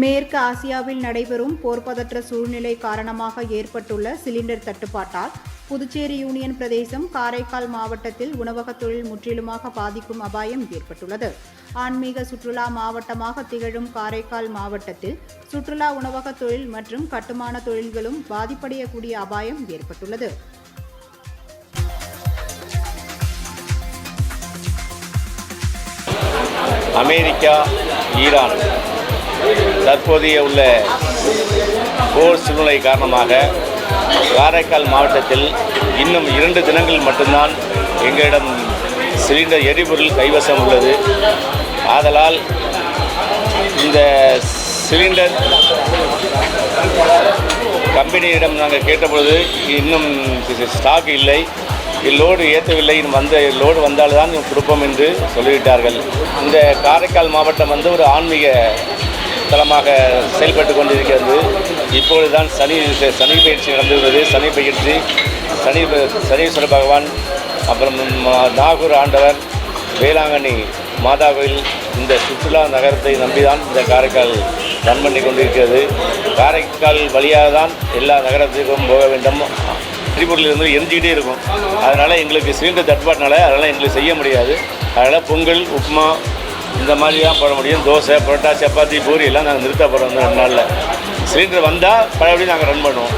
மேற்கு ஆசியாவில் நடைபெறும் போர்ப்பதற்ற சூழ்நிலை காரணமாக ஏற்பட்டுள்ள சிலிண்டர் தட்டுப்பாட்டால் புதுச்சேரி யூனியன் பிரதேசம் காரைக்கால் மாவட்டத்தில் உணவகத் தொழில் முற்றிலுமாக பாதிக்கும் அபாயம் ஏற்பட்டுள்ளது. ஆன்மீக சுற்றுலா மாவட்டமாக திகழும் காரைக்கால் மாவட்டத்தில் சுற்றுலா உணவகத் தொழில் மற்றும் கட்டுமான தொழில்களும் பாதிப்படையக்கூடிய அபாயம் ஏற்பட்டுள்ளது. அமெரிக்கா, ஈரான் தற்போதைய உள்ள போர் சூழ்நிலை காரணமாக காரைக்கால் மாவட்டத்தில் இன்னும் 2 தினங்கள் மட்டும்தான் எங்களிடம் சிலிண்டர் எரிபொருள் கைவசம் உள்ளது. ஆதலால் இந்த சிலிண்டர் கம்பெனியிடம் நாங்கள் கேட்டபொழுது இன்னும் ஸ்டாக் இல்லை, லோடு ஏற்றவில்லை, லோடு வந்தால்தான் கொடுப்போம் என்று சொல்லிவிட்டார்கள். இந்த காரைக்கால் மாவட்டம் ஒரு ஆன்மீக தலமாக செயல்பட்டு கொண்டிருக்கிறது. இப்பொழுதுதான் சனி பயிற்சி நடந்துள்ளது. சனி பயிற்சி சனீஸ்வர பகவான், அப்புறம் நாகூர் ஆண்டவர், வேளாங்கண்ணி மாதா கோயில், இந்த சுற்றுலா நகரத்தை நம்பிதான் இந்த காரைக்கால் ரன் பண்ணி கொண்டிருக்கிறது. காரைக்கால் வழியாக தான் எல்லா நகரத்துக்கும் போக வேண்டும். எரிபொருளிலிருந்து எரிஞ்சிக்கிட்டே இருக்கும். அதனால் எங்களுக்கு சிலிண்டர் தட்டுப்பாட்டினால அதனால் எங்களுக்கு செய்ய முடியாது. அதனால் பொங்கல், உப்புமா இந்த மாதிரி தான் போட முடியும். தோசை, புரோட்டா, சப்பாத்தி, பூரி எல்லாம் நாங்கள் நிறுத்த போகிறோம். 2 நாளில் சிலிண்டர் வந்தால் பழையபடி நாங்கள் ரன் பண்ணுவோம்.